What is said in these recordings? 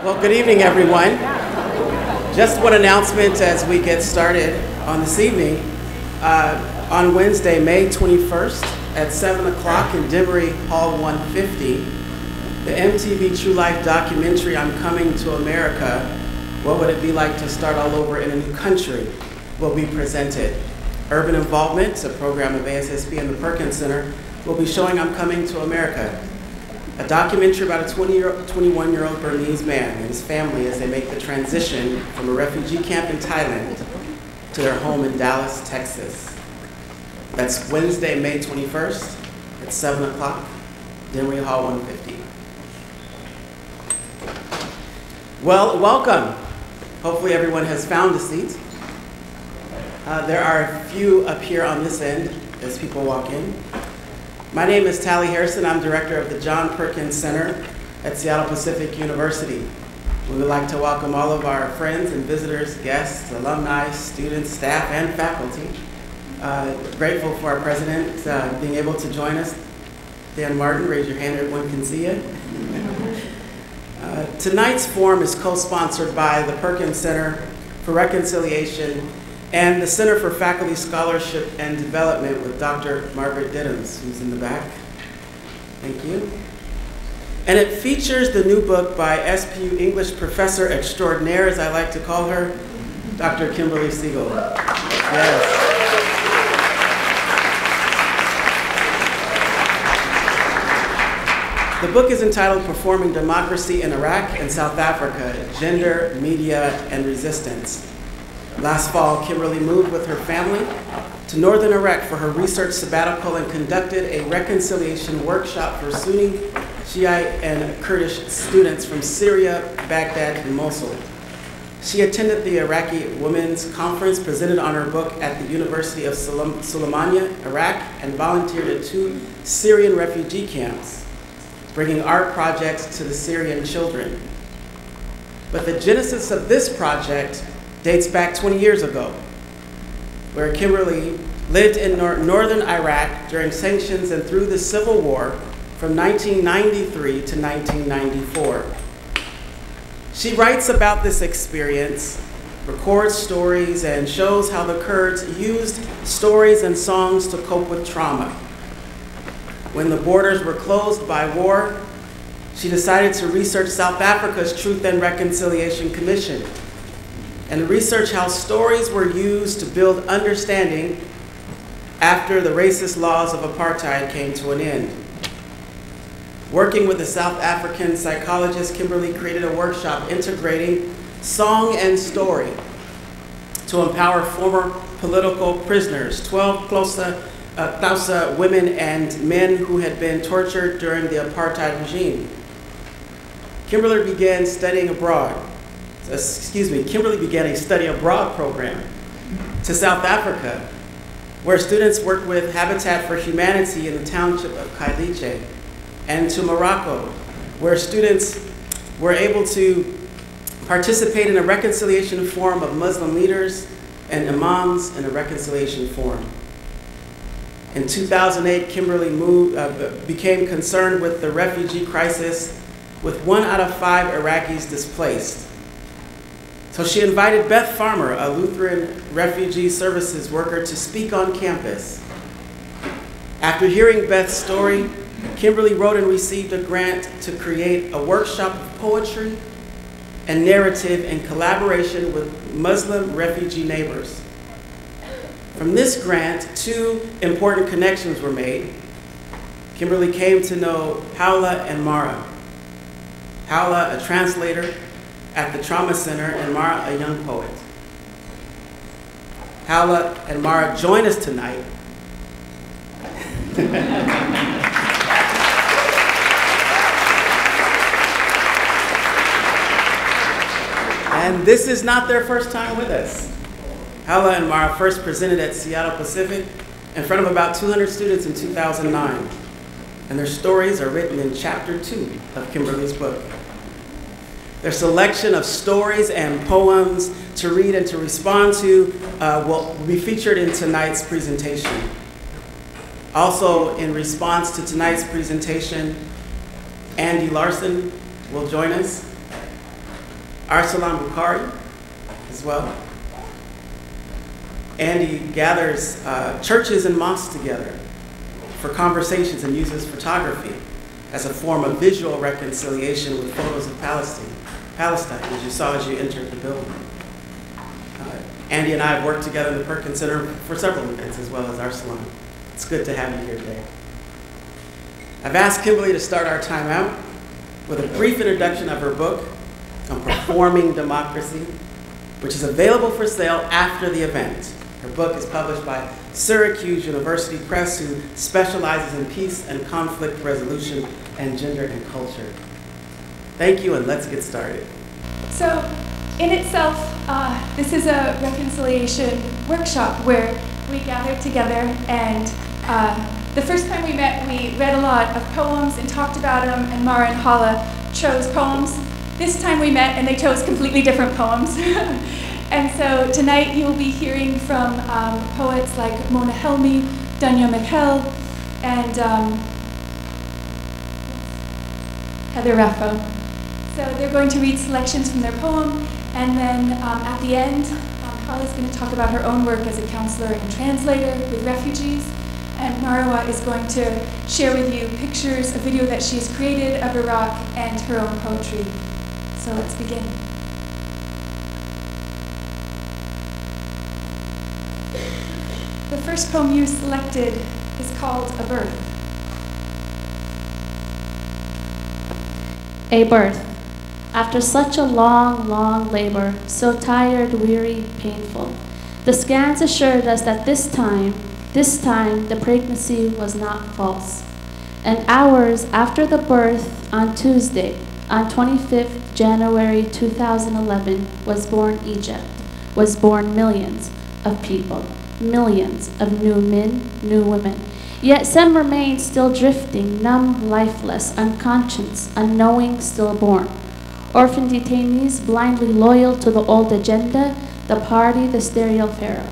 Well, good evening, everyone. Just one announcement as we get started on this evening. On Wednesday, May 21st at 7 o'clock in Demery Hall 150, the MTV True Life documentary, I'm Coming to America, What Would It Be Like to Start All Over in a New Country, will be presented. Urban Involvement, a program of ASSP and the Perkins Center, will be showing I'm Coming to America, a documentary about a 21-year-old Burmese man and his family as they make the transition from a refugee camp in Thailand to their home in Dallas, Texas. That's Wednesday, May 21st at 7 o'clock, Demery Hall 150. Well, welcome. Hopefully everyone has found a seat. There are a few up here on this end as people walk in. My name is Tally Harrison. I'm director of the John Perkins Center at Seattle Pacific University. We would like to welcome all of our friends and visitors, guests, alumni, students, staff, and faculty. Grateful for our president being able to join us. Dan Martin, raise your hand, everyone can see you. Tonight's forum is co-sponsored by the Perkins Center for Reconciliation and the Center for Faculty Scholarship and Development with Dr. Margaret Diddams, who's in the back. Thank you. And it features the new book by SPU English Professor Extraordinaire, as I like to call her, Dr. Kimberly Segall. Yes. The book is entitled Performing Democracy in Iraq and South Africa, Gender, Media, and Resistance. Last fall, Kimberly moved with her family to northern Iraq for her research sabbatical and conducted a reconciliation workshop for Sunni, Shiite, and Kurdish students from Syria, Baghdad, and Mosul. She attended the Iraqi Women's Conference, presented on her book at the University of Sulaymaniyah, Iraq, and volunteered at 2 Syrian refugee camps, bringing art projects to the Syrian children. But the genesis of this project dates back 20 years ago, where Kimberly lived in northern Iraq during sanctions and through the Civil War from 1993 to 1994. She writes about this experience, records stories, and shows how the Kurds used stories and songs to cope with trauma. When the borders were closed by war, she decided to research South Africa's Truth and Reconciliation Commission and research how stories were used to build understanding after the racist laws of apartheid came to an end. Working with the South African psychologist, Kimberly created a workshop integrating song and story to empower former political prisoners, 12 Khawla women and men who had been tortured during the apartheid regime. Kimberly began studying abroad. Kimberly began a study abroad program to South Africa, where students worked with Habitat for Humanity in the township of Khayelitsha, and to Morocco, where students were able to participate in a reconciliation forum of Muslim leaders and imams in a reconciliation forum. In 2008, Kimberly became concerned with the refugee crisis, with 1 out of 5 Iraqis displaced. So she invited Beth Farmer, a Lutheran Refugee Services worker, to speak on campus. After hearing Beth's story, Kimberly wrote and received a grant to create a workshop of poetry and narrative in collaboration with Muslim refugee neighbors. From this grant, 2 important connections were made. Kimberly came to know Khawla and Marwa. Khawla, a translator at the Trauma Center, and Marwa, a young poet. Khawla and Marwa join us tonight. And this is not their first time with us. Khawla and Marwa first presented at Seattle Pacific in front of about 200 students in 2009. And their stories are written in chapter 2 of Kimberly's book. Their selection of stories and poems to read and to respond to will be featured in tonight's presentation. Also, in response to tonight's presentation, Andy Larson will join us. Arsalan Bukhari as well. Andy gathers churches and mosques together for conversations and uses photography as a form of visual reconciliation with photos of Palestine, as you saw as you entered the building. Andy and I have worked together in the Perkins Center for several events, as well as Arsalan. It's good to have you here today. I've asked Kimberly to start our time out with a brief introduction of her book on performing democracy, which is available for sale after the event. Her book is published by Syracuse University Press, who specializes in peace and conflict resolution and gender and culture. Thank you, and let's get started. So, in itself, this is a reconciliation workshop where we gathered together, and the first time we met, we read a lot of poems and talked about them, and Marwa and Khawla chose poems. This time we met, and they chose completely different poems. And so tonight you will be hearing from poets like Mona Helmi, Danya Mikkel, and Heather Raffo. So they're going to read selections from their poem, and then at the end, Khawla is going to talk about her own work as a counselor and translator with refugees, and Marwa is going to share with you pictures, a video that she's created of Iraq, and her own poetry. So let's begin. The first poem you selected is called A Birth. A birth. After such a long, long labor, so tired, weary, painful, the scans assured us that this time, the pregnancy was not false. And hours after the birth, on Tuesday, on 25th January 2011, was born Egypt, was born millions of people. Millions of new men, new women. Yet some remain still drifting, numb, lifeless, unconscious, unknowing, stillborn. Orphan detainees blindly loyal to the old agenda, the party, the stereo pharaoh,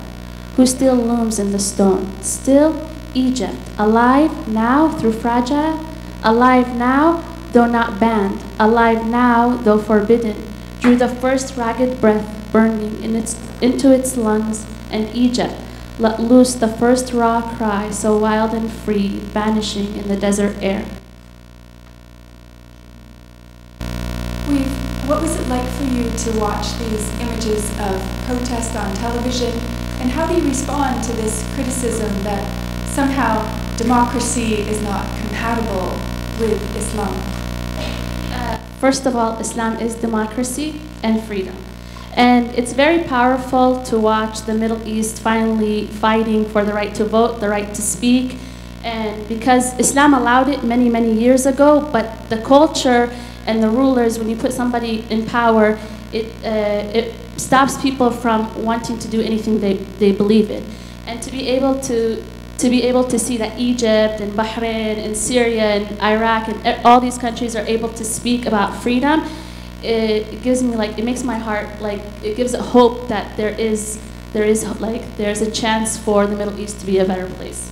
who still looms in the stone. Still Egypt, alive now through fragile, alive now though not banned, alive now though forbidden, drew the first ragged breath burning into its lungs, and Egypt let loose the first raw cry, so wild and free, vanishing in the desert air. What was it like for you to watch these images of protest on television, and how do you respond to this criticism that somehow democracy is not compatible with Islam? First of all, Islam is democracy and freedom. And it's very powerful to watch the Middle East finally fighting for the right to vote, the right to speak. And because Islam allowed it many, many years ago, but the culture and the rulers, when you put somebody in power, it stops people from wanting to do anything they believe in. And to be able to see that Egypt and Bahrain and Syria and Iraq and all these countries are able to speak about freedom, it gives me it makes my heart it gives it hope that there's a chance for the Middle East to be a better place.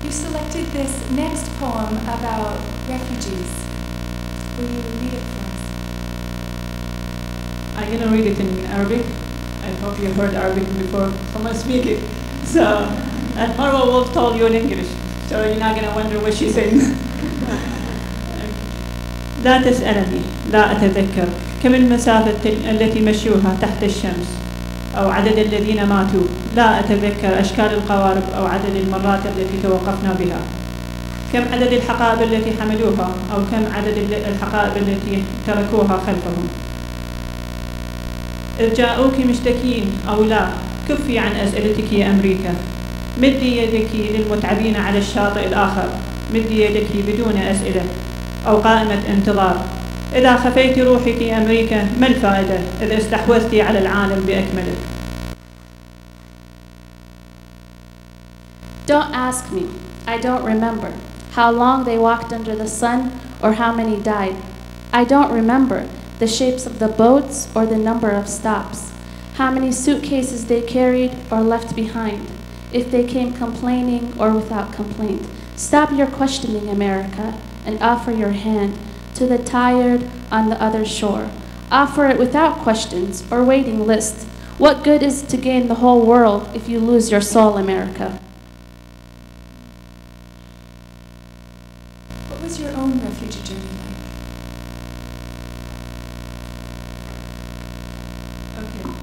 You selected this next poem about refugees. Will you read it for us? I'm going to read it in Arabic. I hope you heard Arabic before someone speak it. So, and Marwa will tell you in English, so you're not going to wonder what she's saying. لا تسألني، لا أتذكر كم المسافة التي مشوها تحت الشمس أو عدد الذين ماتوا. لا أتذكر أشكال القوارب أو عدد المرات التي توقفنا بها. كم عدد الحقائب التي حملوها أو كم عدد الحقائب التي تركوها خلفهم. إذ جاءوك مشتكين أو لا، كفي عن أسئلتك يا أمريكا. مدي يدك للمتعبين على الشاطئ الآخر. مدي يدك بدون أسئلة أو قائمة انتظار. إذا خفيت روحك يا أمريكا، ما الفائدة إذا استحوذت على العالم بأكمله. Don't ask me. I don't remember how long they walked under the sun or how many died. I don't remember the shapes of the boats or the number of stops, how many suitcases they carried or left behind, if they came complaining or without complaint. Stop your questioning, America, and offer your hand. to the tired on the other shore. Offer it without questions or waiting list. What good is to gain the whole world if you lose your soul, America? What was your own refugee journey like? Okay.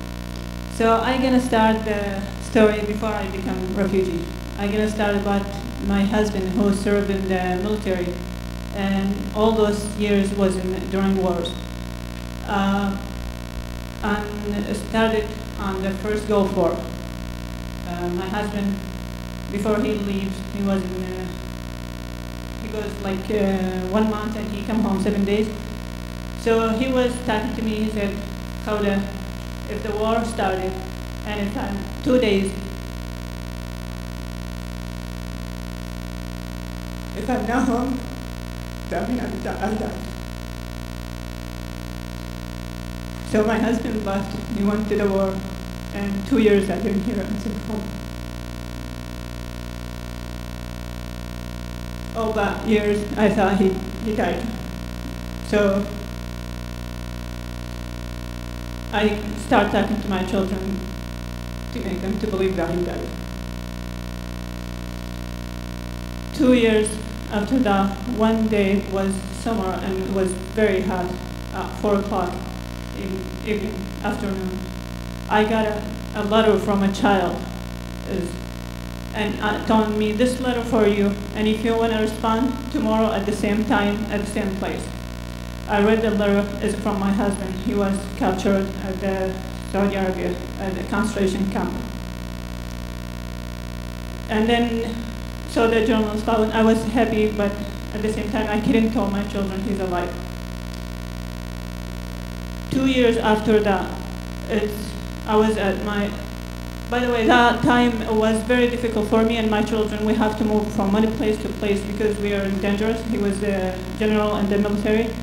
So I'm gonna start the story before I become a refugee. I'm gonna start about my husband who served in the military, and all those years was during wars. And started on the first Gulf War. My husband, before he leaves, he was in, he goes like 1 month and he come home 7 days. So he was talking to me, he said, Khawla, if the war started and if I'm 2 days, if I'm not home, that means I'll die. So my husband left, he went to the war, and 2 years I didn't hear him home. All that years I thought he died. So I start talking to my children to make them to believe that he died. 2 years after that, one day was summer and it was very hot at 4 o'clock in evening, afternoon. I got a letter from a child and telling me, this letter for you, and if you want to respond tomorrow at the same time, at the same place. I read the letter, is from my husband. He was captured at the Saudi Arabia, at the concentration camp. And then, so the journalist found, I was happy, but at the same time, I couldn't tell my children he's alive. 2 years after that, I was at my, by the way, that time was very difficult for me and my children. We have to move from one place to place because we are in danger. He was the general in the military,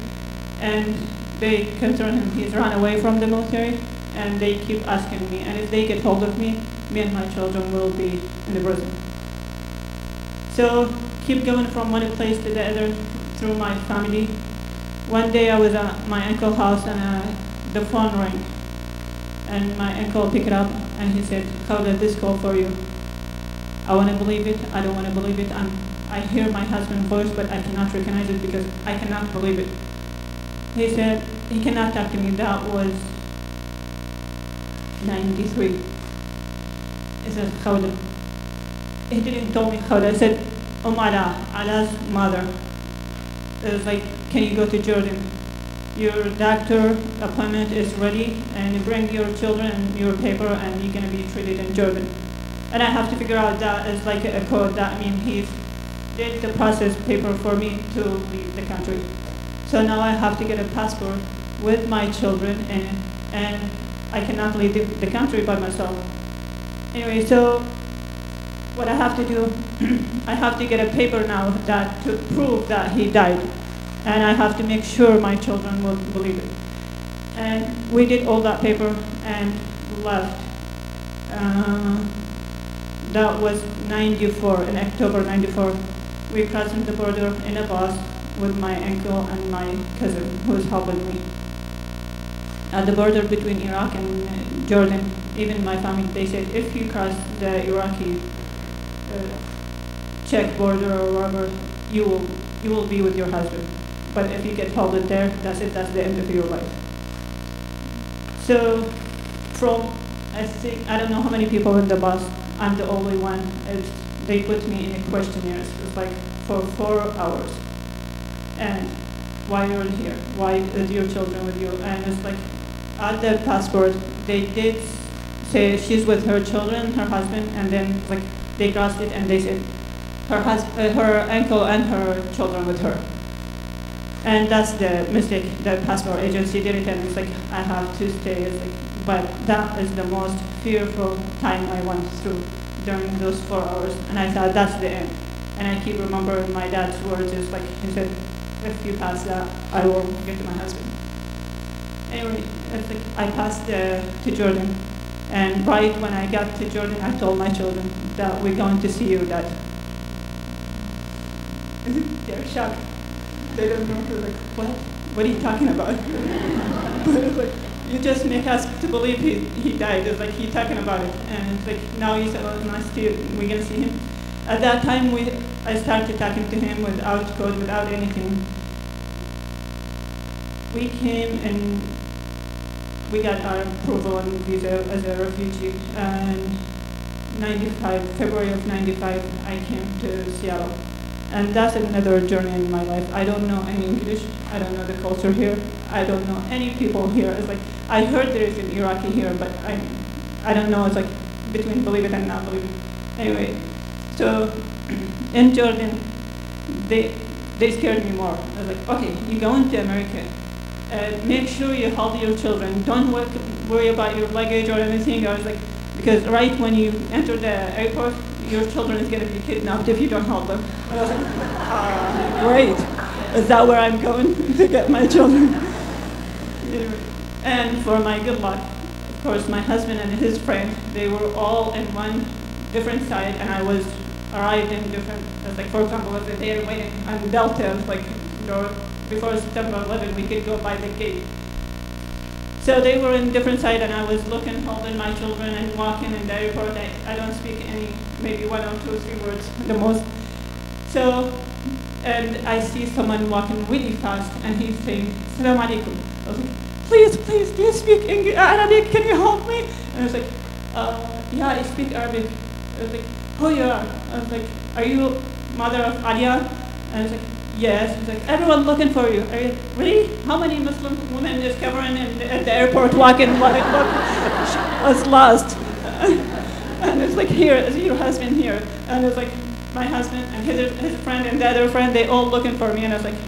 and they concern him. He's run away from the military, and they keep asking me. And if they get hold of me and my children will be in the prison. So keep going from one place to the other through my family. One day I was at my uncle's house and the phone rang. And my uncle picked it up and he said, Khawla, this call for you. I want to believe it, I don't want to believe it. I hear my husband's voice, but I cannot recognize it because I cannot believe it. He said, he cannot talk to me. That was 93. He said, Khawla. He didn't tell me Khawla. He said, Ala's mother. It was like, can you go to Jordan? Your doctor appointment is ready, and you bring your children and your paper, and you're going to be treated in Jordan. And I have to figure out that is like a code that means he did the process paper for me to leave the country. So now I have to get a passport with my children, and I cannot leave the country by myself. Anyway, so what I have to do, I have to get a paper now that to prove that he died. And I have to make sure my children will believe it. And we did all that paper and left. That was 94, in October 94. We crossed the border in a bus with my uncle and my cousin who was helping me. At the border between Iraq and Jordan, even my family, they said, if you cross the Iraqi check border or wherever, you will be with your husband. But if you get held there, that's it, that's the end of your life. So from, I don't know how many people in the bus, I'm the only one. They put me in a questionnaire. It was like for 4 hours. And why you're here? Why is your children with you? And it's like, at the passport, they did say she's with her children, her husband, and then like they crossed it and they said her uncle and her children with her. And that's the mistake. The passport agency did it, and it's like I have to stay. It's like, but that is the most fearful time I went through during those 4 hours, and I thought that's the end. And I keep remembering my dad's words. It's like he said, "If you pass that, I will get to my husband." Anyway, it's like I passed to Jordan, and right when I got to Jordan, I told my children that we're going to see you, Dad. They're shocked. they don't know. They're like, what? What are you talking about? Like, you just make us to believe he died. It's like he's talking about it, and it's like now you said, oh, nice to we're gonna see him. At that time, I started talking to him without code, without anything. We came and we got our approval on visa as a refugee. And February of '95, I came to Seattle. And that's another journey in my life. I don't know any English. I don't know the culture here. I don't know any people here. It's like, I heard there is an Iraqi here, but I don't know. It's like between believe it and not believe it. Anyway, so in Jordan, they scared me more. I was like, okay, you go into America. Make sure you hold your children. Don't worry about your luggage or anything. I was like, because right when you enter the airport, your children is going to be kidnapped if you don't hold them. And I was like, great. Is that where I'm going to get my children? Anyway, and for my good luck, of course, my husband and his friend, they were all in one different side, and I was arrived in different, like for example, if they were waiting on Delta, like before September 11, we could go by the gate. So they were in different side, and I was looking, holding my children and walking in the airport. I don't speak any, maybe 1 or 2 or 3 words the most. So, and I see someone walking really fast, and he's saying, "Assalamu alaikum." I was like, please, do you speak Arabic? Can you help me? And I was like, yeah, I speak Arabic. I was like, who you are? I was like, are you mother of Alia? And I was like, yes. He's like, everyone looking for you. Are you really? How many Muslim women is covering at the airport walking? I was lost. And it's like, here, is your husband here? And it's like, my husband and his friend and the other friend, they all looking for me. And I was like,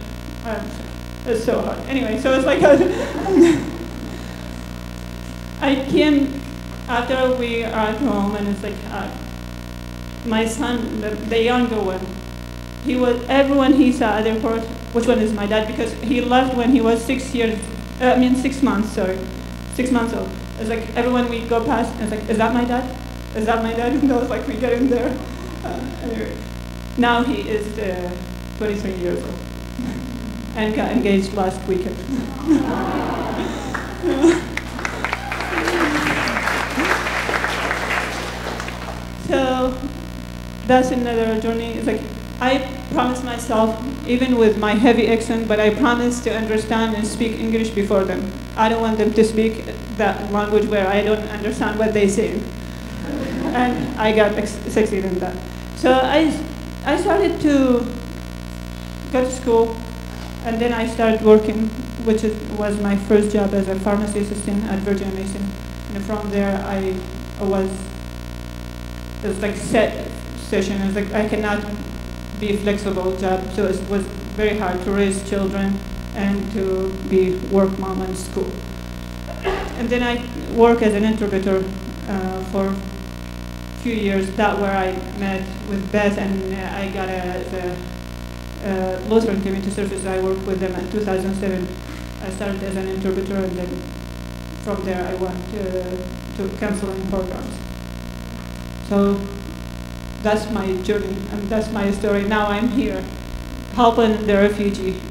it's so hard. Anyway, so it's like, I came after we are at home, and it's like, my son, the younger one, everyone he saw at the airport, which one is my dad? Because he left when he was 6 months, sorry. 6 months old. It's like everyone we go past, it's like, is that my dad? Is that my dad? And I was like, we get in there. Anyway, now he is 23 years old and got engaged last weekend. So that's another journey. It's like, I promised myself, even with my heavy accent, but I promised to understand and speak English before them. I don't want them to speak that language where I don't understand what they say. And I got succeeded in that. So I started to go to school, and then I started working, which was my first job as a pharmacy assistant at Virgin Mason. And from there, it was like set session. It was like I cannot be a flexible job, so it was very hard to raise children and to be work mom in school. And then I worked as an interpreter for a few years. That's where I met with Beth, and I got the Lutheran Community Services. I worked with them in 2007. I started as an interpreter, and then from there I went to counseling programs. So that's my journey, and that's my story. Now I'm here, helping the refugee,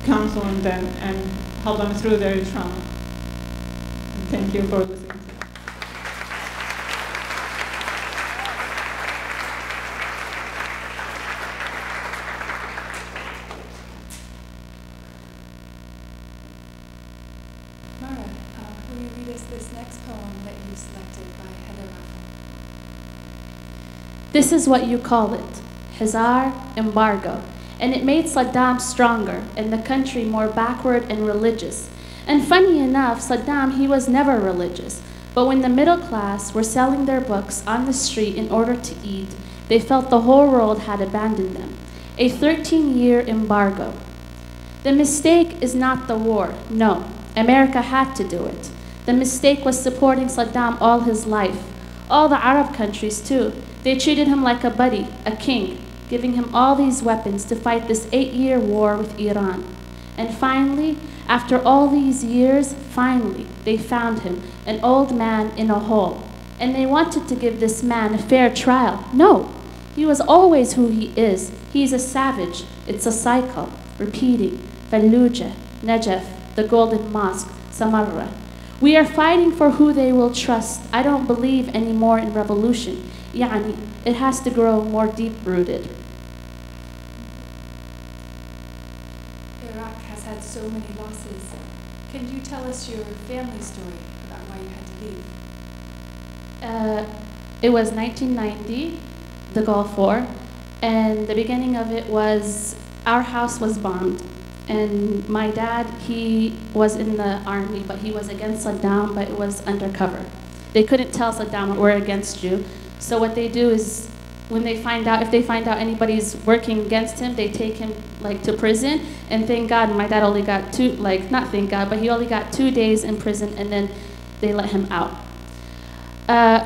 counseling them, and help them through their trauma. And thank you for listening. Marwa, will you read us this next poem that you selected by Heather Raffel? This is what you call it, Hazar embargo, and it made Saddam stronger and the country more backward and religious. And funny enough, Saddam, he was never religious, but when the middle class were selling their books on the street in order to eat, they felt the whole world had abandoned them. A 13-year embargo. The mistake is not the war, no, America had to do it. The mistake was supporting Saddam all his life, all the Arab countries too. They treated him like a buddy, a king, giving him all these weapons to fight this 8-year war with Iran. And finally, after all these years, finally, they found him, an old man in a hole. And they wanted to give this man a fair trial. No, he was always who he is. He's a savage. It's a cycle, repeating, Fallujah, Najaf, the Golden Mosque, Samarra. We are fighting for who they will trust. I don't believe anymore in revolution. Yani, it has to grow more deep-rooted. Iraq has had so many losses. Can you tell us your family story about why you had to leave? It was 1990, the Gulf War, and the beginning of it was our house was bombed. And my dad, he was in the army, but he was against Saddam, but it was undercover. They couldn't tell Saddam, we're against you. So what they do is, when they find out, if they find out anybody's working against him, they take him like to prison. And thank God, my dad only got not thank God, but he only got 2 days in prison, and then they let him out.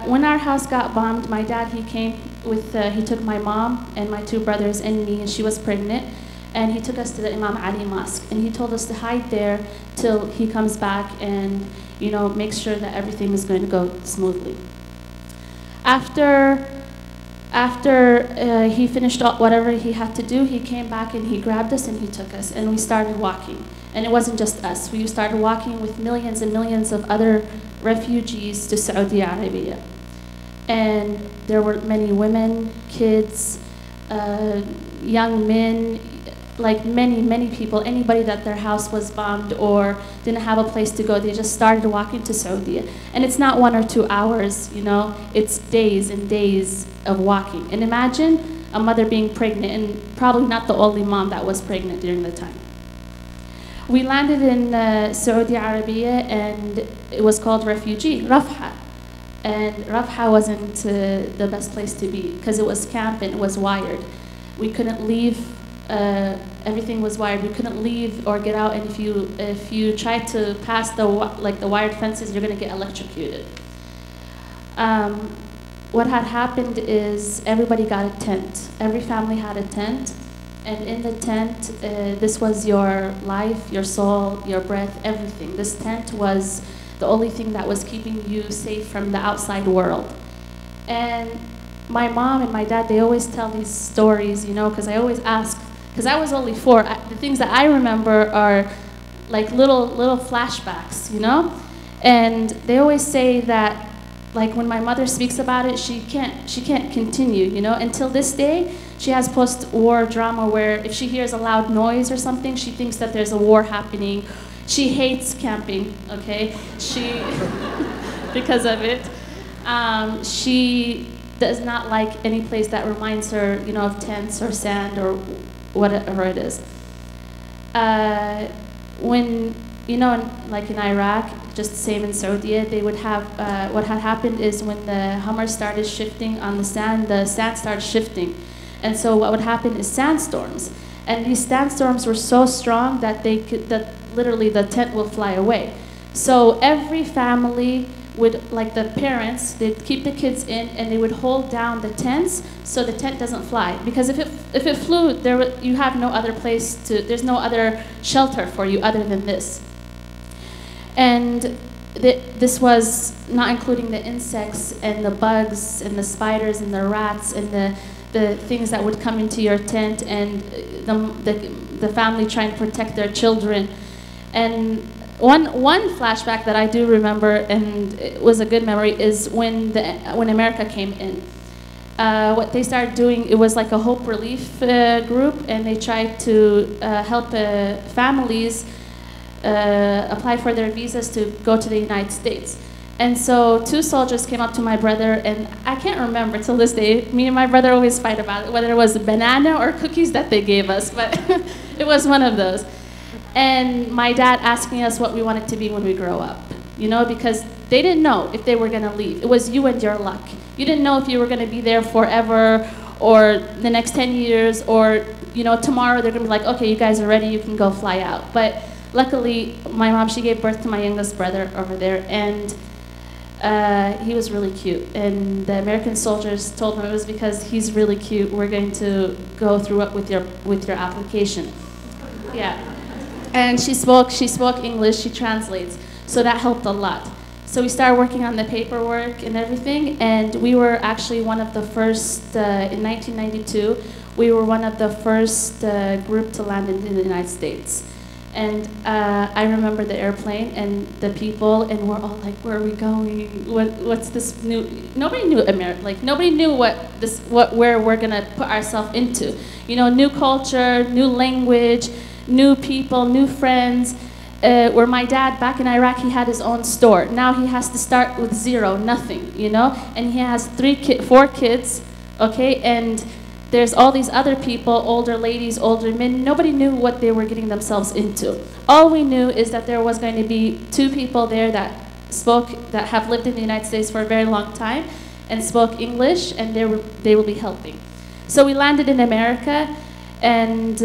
When our house got bombed, my dad, he came with, he took my mom and my 2 brothers and me, and she was pregnant. And he took us to the Imam Ali Mosque, and he told us to hide there till he comes back and, you know, make sure that everything is going to go smoothly. After he finished whatever he had to do, he came back and he grabbed us and he took us, and we started walking. And it wasn't just us. We started walking with millions and millions of other refugees to Saudi Arabia. And there were many women, kids, young men, like many people, anybody that their house was bombed or didn't have a place to go, they just started walking to Saudi. And it's not 1 or 2 hours, you know, it's days and days of walking. And imagine a mother being pregnant, and probably not the only mom that was pregnant during the time. We landed in Saudi Arabia, and it was called Refugee, Rafha. And Rafha wasn't the best place to be, because it was camp and it was wired. We couldn't leave. Everything was wired. We couldn't leave or get out, and if you tried to pass the wired fences, you're going to get electrocuted. What had happened is everybody got a tent. Every family had a tent, and in the tent, this was your life, your soul, your breath, everything. This tent was the only thing that was keeping you safe from the outside world. And my mom and my dad, they always tell these stories, you know, because I always ask, because I was only 4. The things that I remember are like little flashbacks, you know? And they always say that, like, when my mother speaks about it, she can't continue, you know? Until this day, she has post-war drama where if she hears a loud noise or something, she thinks that there's a war happening. She hates camping, okay? Because of it. She does not like any place that reminds her, you know, of tents or sand or whatever it is. When, you know, like in Iraq, just the same in Saudi, they would have, what had happened is when the Hummer started shifting on the sand started shifting. And so what would happen is sandstorms. And these sandstorms were so strong that literally the tent will fly away. So every family would, like the parents, they'd keep the kids in and they would hold down the tents so the tent doesn't fly. Because if it flew, you have no other place there's no other shelter for you other than this. And this was not including the insects and the bugs and the spiders and the rats and the things that would come into your tent, and the family trying to protect their children. And one flashback that I do remember, and it was a good memory, is when America came in. What they started doing, it was like a hope relief group, and they tried to help families apply for their visas to go to the United States. And so 2 soldiers came up to my brother, and I can't remember till this day, me and my brother always fight about it, whether it was a banana or cookies that they gave us, but it was one of those. And my dad asking us what we wanted to be when we grow up, you know, because they didn't know if they were going to leave. It was you and your luck. You didn't know if you were going to be there forever or the next 10 years or, you know, tomorrow they're going to be like, okay, you guys are ready, you can go fly out. But luckily, my mom, she gave birth to my youngest brother over there, and he was really cute. And the American soldiers told him it was because he's really cute, we're going to go through it with your application. Yeah. And she spoke English, she translates, so that helped a lot. So we started working on the paperwork and everything, and we were actually one of the first, in 1992, we were one of the first group to land in the United States. And I remember the airplane and the people, and we're all like, "Where are we going? What's this new?" Nobody knew America. Like nobody knew where we're gonna put ourselves into. You know, new culture, new language, new people, new friends. Where my dad back in Iraq, he had his own store. Now he has to start with zero, nothing. You know, and he has 4 kids. Okay, and there's all these other people, older ladies, older men. Nobody knew what they were getting themselves into. All we knew is that there was going to be 2 people there that have lived in the United States for a very long time and spoke English, and they will be helping. So we landed in America, and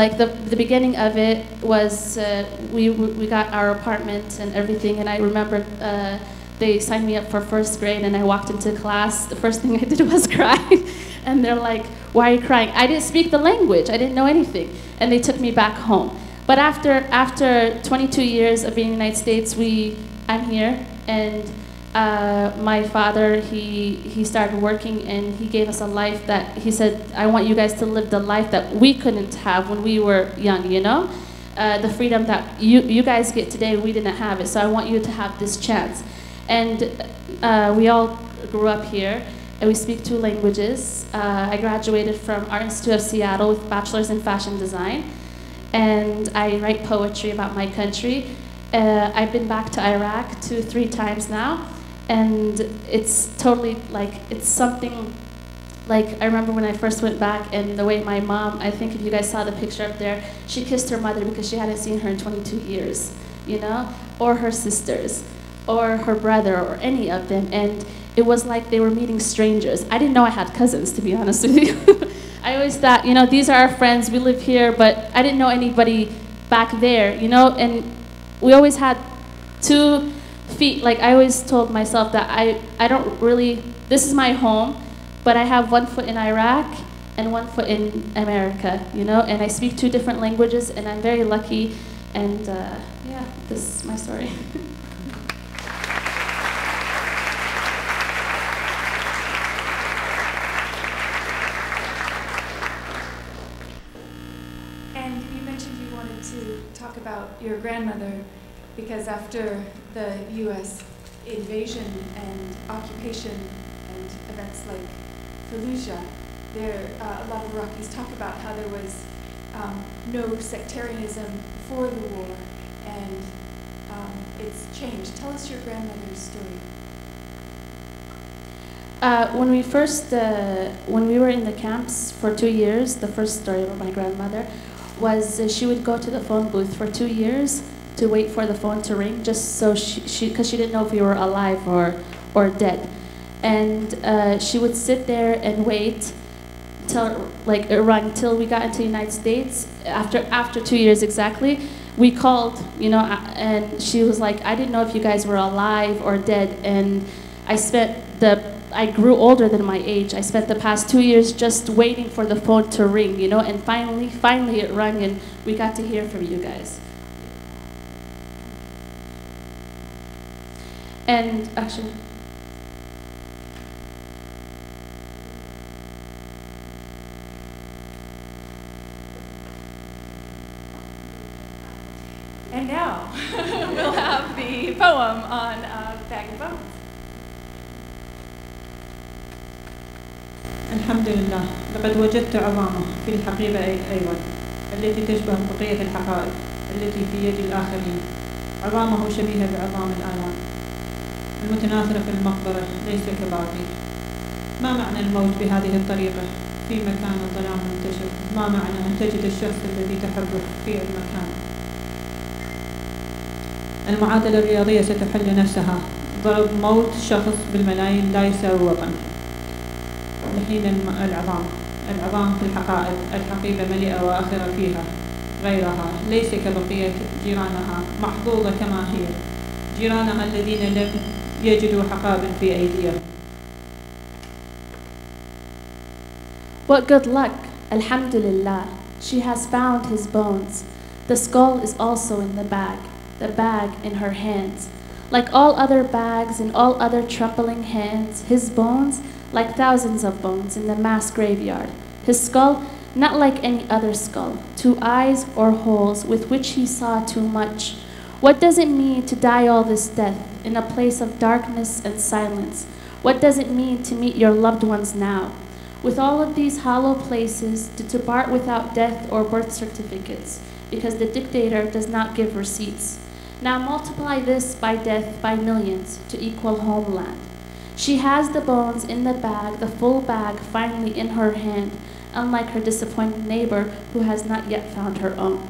like the beginning of it was we got our apartment and everything, and I remember they signed me up for 1st grade, and I walked into class. The first thing I did was cry. And they're like, "Why are you crying?" I didn't speak the language. I didn't know anything. And they took me back home. But after 22 years of being in the United States, I'm here. And my father, he started working, and he gave us a life that he said, "I want you guys to live the life that we couldn't have when we were young, you know? The freedom that you guys get today, we didn't have it. So I want you to have this chance." And we all grew up here, and we speak 2 languages. I graduated from Art Institute of Seattle with bachelor's in fashion design, and I write poetry about my country. I've been back to Iraq 2-3 times now, and it's totally like, it's something like, I remember when I first went back, and the way my mom, I think if you guys saw the picture up there, she kissed her mother because she hadn't seen her in 22 years, you know, or her sisters, or her brother, or any of them, and it was like they were meeting strangers. I didn't know I had cousins, to be honest with you. I always thought, you know, these are our friends, we live here, but I didn't know anybody back there, you know, and we always had 2 feet. Like I always told myself that I don't really, this is my home, but I have 1 foot in Iraq and 1 foot in America, you know, and I speak 2 different languages, and I'm very lucky, and yeah, this is my story. About your grandmother, because after the U.S. invasion and occupation and events like Fallujah, a lot of Iraqis talk about how there was no sectarianism for the war, and it's changed. Tell us your grandmother's story. When we were in the camps for 2 years, the first story of my grandmother was she would go to the phone booth for 2 years to wait for the phone to ring, just so because she didn't know if we were alive or dead, and she would sit there and wait till like it rang till we got into the United States. After 2 years exactly, we called, you know, and she was like, "I didn't know if you guys were alive or dead," and I grew older than my age. I spent the past 2 years just waiting for the phone to ring, you know, and finally it rang, and we got to hear from you guys. And actually, and now we'll have the poem on Bag of Bones. الحمد لله، لقد وجدت عظامه في الحقيبة أيضا التي تشبه بقية الحقائب التي في يد الآخرين. عظامه شبيهة بعظام الآلام المتناثرة في المقبرة، ليس كباقي. ما معنى الموت بهذه الطريقة في مكان الظلام منتشر؟ ما معنى أن تجد الشخص الذي تحبه في المكان؟ المعادلة الرياضية ستحل نفسها. ضرب موت شخص بالملايين لا يساوي وطن. لحين العظام في الحقائب، الحقيبة مليئة وآخرة فيها غيرها، ليس كبقية جيرانها محظوظة كما هي، جيرانها الذين لم يجدوا حقائب في أيديهم. What good luck! Alhamdulillah, she has found his bones. The skull is also in the bag in her hands. Like all other bags and all other trembling hands, his bones, like thousands of bones in the mass graveyard. His skull, not like any other skull, 2 eyes or holes with which he saw too much. What does it mean to die all this death in a place of darkness and silence? What does it mean to meet your loved ones now? With all of these hollow places, to depart without death or birth certificates, because the dictator does not give receipts. Now multiply this by death by millions to equal homeland. She has the bones in the bag, the full bag finally in her hand, unlike her disappointed neighbor who has not yet found her own.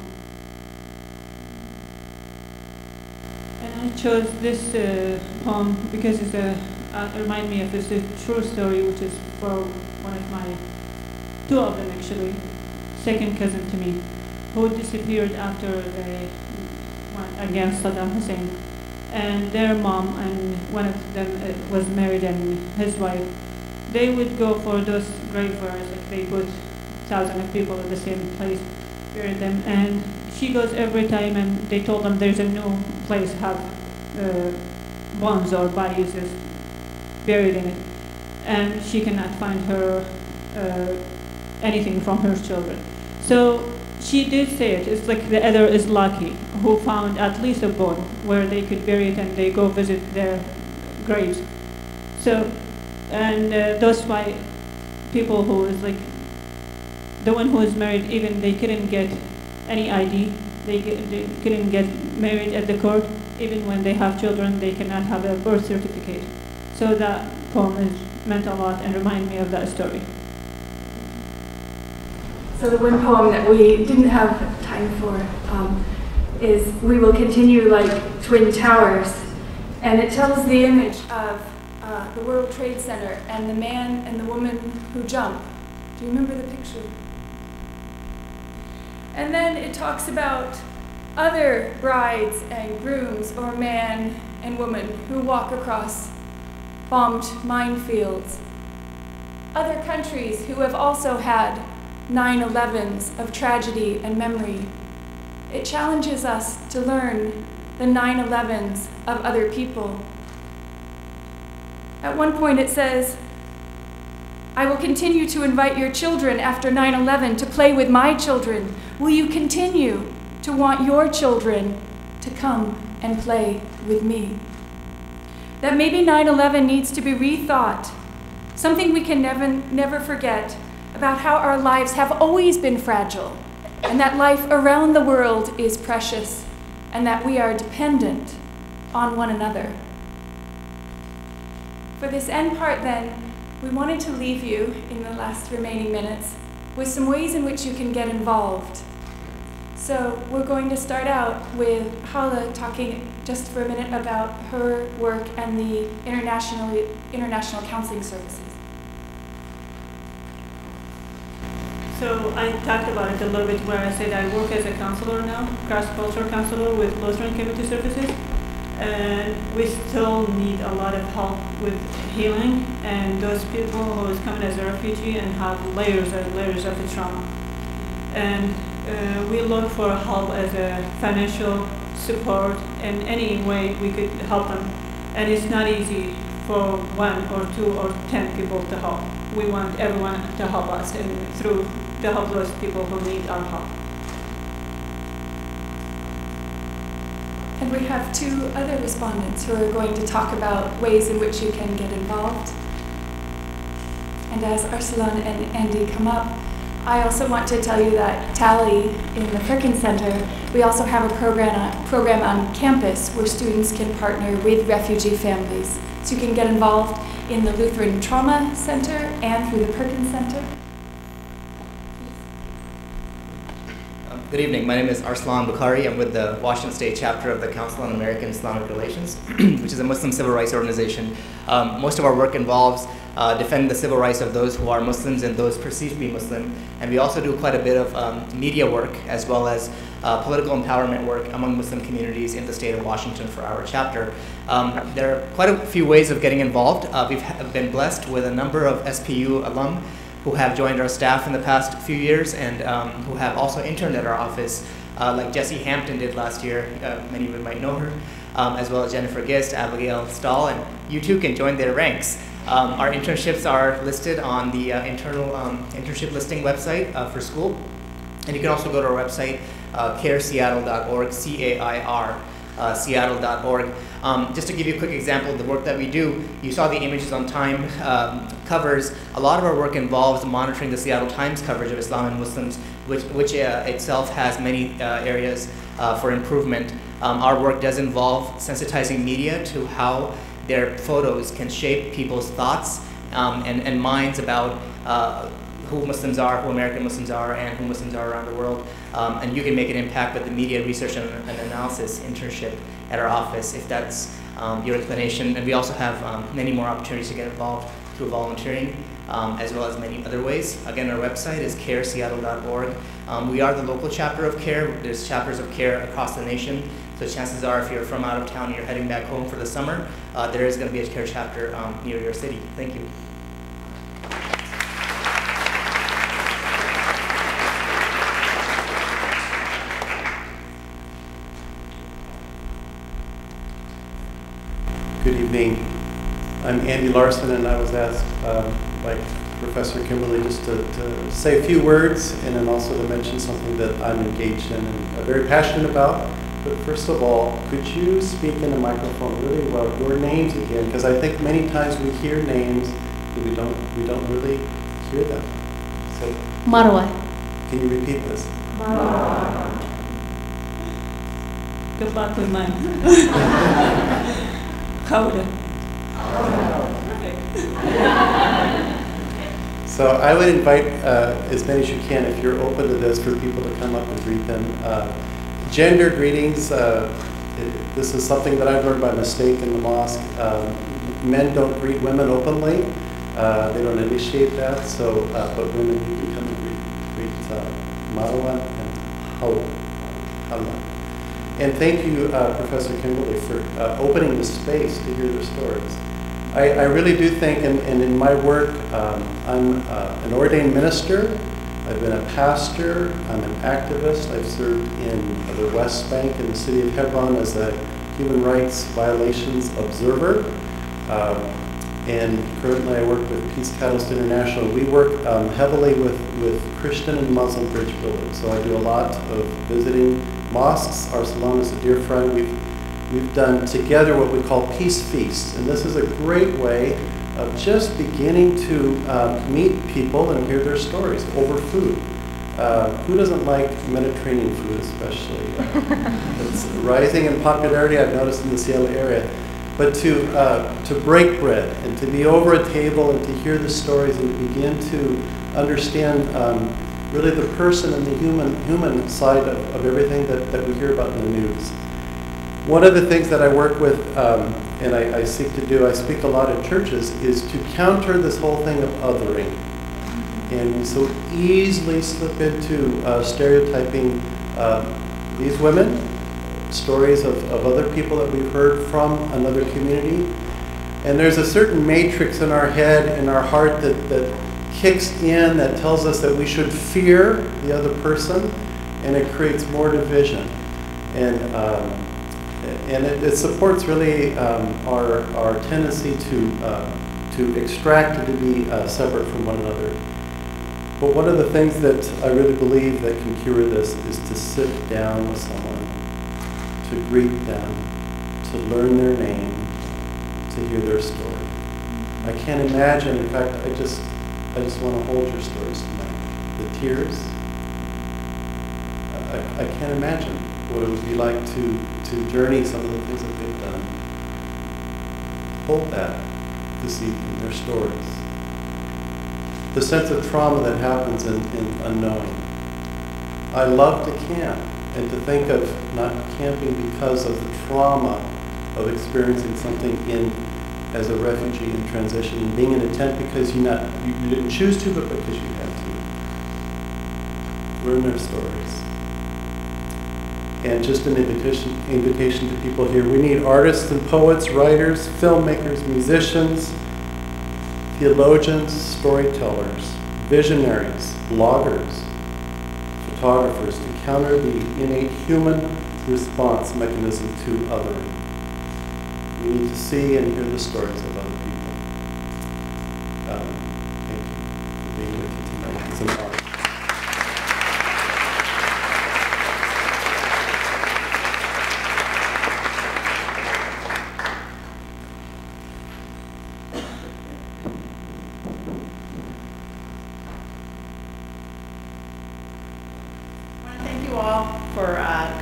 And I chose this poem because it reminds me of a true story, which is for one of my, 2 of them actually, second cousin to me, who disappeared after they went against Saddam Hussein. And their mom and one of them was married, and his wife, they would go for those graveyards, like they put thousands of people in the same place, bury them. And she goes every time, and they told them there's a new place have bones or bodies is buried in it, and she cannot find her anything from her children. So she did say it. It's like the other is lucky, who found at least a bone where they could bury it, and they go visit their graves. So, and those why people who is like the one who is married, even they couldn't get any ID. They couldn't get married at the court. Even when they have children, they cannot have a birth certificate. So that poem meant a lot and reminded me of that story. So the one poem that we didn't have time for is We Will Continue Like Twin Towers. And it tells the image of the World Trade Center and the man and the woman who jump. Do you remember the picture? And then it talks about other brides and grooms, or man and woman, who walk across bombed minefields. Other countries who have also had 9/11s of tragedy and memory. It challenges us to learn the 9/11s of other people. At one point it says, I will continue to invite your children after 9/11 to play with my children. Will you continue to want your children to come and play with me? That maybe 9/11 needs to be rethought, something we can never forget about how our lives have always been fragile, and that life around the world is precious, and that we are dependent on one another. For this end part then, we wanted to leave you in the last remaining minutes with some ways in which you can get involved. So we're going to start out with Khawla talking just for a minute about her work and the international counseling services. So I talked about it a little bit where I said I work as a counselor now, cross-cultural counselor with Lutheran Community Services. And we still need a lot of help with healing, and those people who is coming as a refugee and have layers and layers of the trauma. And we look for help as a financial support in any way we could help them. And it's not easy for 1 or 2 or 10 people to help. We want everyone to help us, and to help those people who need our help. And we have 2 other respondents who are going to talk about ways in which you can get involved. And as Arsalan and Andy come up, I also want to tell you that Tally in the Perkins Center, we also have a program on campus where students can partner with refugee families. So you can get involved in the Lutheran Trauma Center and through the Perkins Center. Good evening. My name is Arslan Bukhari. I'm with the Washington State chapter of the Council on American Islamic Relations, which is a Muslim civil rights organization. Most of our work involves defending the civil rights of those who are Muslims and those perceived to be Muslim. And we also do quite a bit of media work as well as political empowerment work among Muslim communities in the state of Washington for our chapter. There are quite a few ways of getting involved. We've been blessed with a number of SPU alum who have joined our staff in the past few years and who have also interned at our office, like Jessie Hampton did last year. Many of you might know her, as well as Jennifer Gist, Abigail Stahl, and you too can join their ranks. Our internships are listed on the internal internship listing website for school. And you can also go to our website, careseattle.org, C-A-I-R, Seattle.org. Just to give you a quick example of the work that we do, you saw the Images on Time covers. A lot of our work involves monitoring the Seattle Times coverage of Islam and Muslims, which itself has many areas for improvement. Our work does involve sensitizing media to how their photos can shape people's thoughts and minds about who Muslims are, who American Muslims are, and who Muslims are around the world. And you can make an impact with the media research and analysis internship at our office if that's your inclination. And we also have many more opportunities to get involved through volunteering, as well as many other ways. Again, our website is careseattle.org. We are the local chapter of CARE. There's chapters of CARE across the nation. So chances are, if you're from out of town and you're heading back home for the summer, there is going to be a CARE chapter near your city. Thank you. Good evening. I'm Andy Larson, and I was asked by Professor Kimberly just to say a few words and then also to mention something that I'm engaged in and very passionate about. But first of all, could you speak in the microphone really well, your names again? Because I think many times we hear names that we don't really hear them. So, Marwa. can you repeat this? Marwa. Good luck with mine. Khawla. So I would invite as many as you can, if you're open to this, for people to come up and greet them. Gender greetings, this is something that I've learned by mistake in the mosque. Men don't greet women openly. They don't initiate that, so, but women, you can come and greet Marwa and Khawla. And thank you, Professor Kimberly, for opening the space to hear their stories. I really do think, and in my work, I'm an ordained minister, I've been a pastor, I'm an activist, I've served in the West Bank in the city of Hebron as a human rights violations observer, and currently I work with Peace Catalyst International. We work heavily with Christian and Muslim bridge building, so I do a lot of visiting mosques. Arsalan is a dear friend. We've done together what we call peace feasts, and this is a great way of just beginning to meet people and hear their stories over food. Who doesn't like Mediterranean food, especially? It's rising in popularity, I've noticed, in the Seattle area. But to break bread and to be over a table and to hear the stories and to begin to understand really the person and the human side of everything that we hear about in the news. One of the things that I work with and I seek to do, I speak a lot at churches, is to counter this whole thing of othering. And we so easily slip into stereotyping these women, stories of other people that we've heard from another community. And there's a certain matrix in our head, in our heart, that kicks in, that tells us that we should fear the other person, and it creates more division. And it supports really our tendency to extract and to be separate from one another. But one of the things that I really believe that can cure this is to sit down with someone, to greet them, to learn their name, to hear their story. I can't imagine, in fact, I just want to hold your stories tonight. The tears, I can't imagine what it would be like to journey some of the things that they've done. Hold that this evening, their stories. The sense of trauma that happens in unknowing. I love to camp, and to think of not camping because of the trauma of experiencing something as a refugee in transition, and being in a tent because you didn't choose to, but because you had to. Learn their stories. And just an invitation to people here. We need artists and poets, writers, filmmakers, musicians, theologians, storytellers, visionaries, bloggers, photographers to counter the innate human response mechanism to othering. We need to see and hear the stories of other people. Thank you for being with you tonight. It's an honor.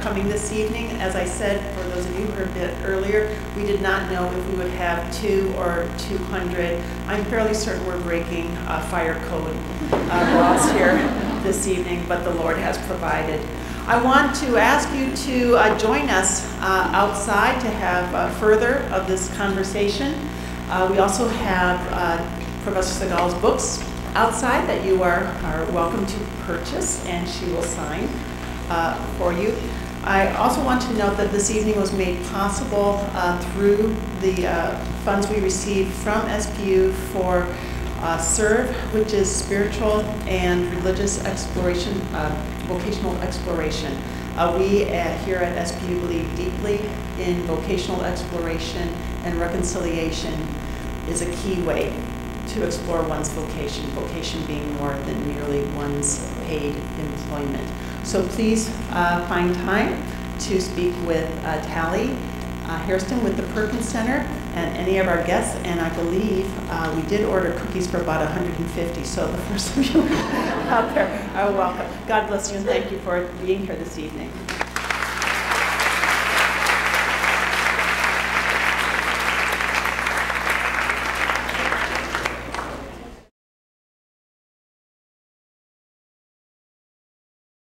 Coming this evening. As I said, for those of you who heard a bit earlier, we did not know if we would have 2 or 200. I'm fairly certain we're breaking fire code laws here this evening, but the Lord has provided. I want to ask you to join us outside to have further of this conversation. We also have Professor Segall's books outside that you are welcome to purchase, and she will sign for you. I also want to note that this evening was made possible through the funds we received from SPU for SERVE, which is spiritual and religious exploration, vocational exploration. We here at SPU believe deeply in vocational exploration, and reconciliation is a key way to explore one's vocation being more than merely one's paid employment. So please find time to speak with Tally Hairston with the Perkins Center and any of our guests, and I believe we did order cookies for about 150, so the first of you out there are welcome. God bless you and thank you for being here this evening.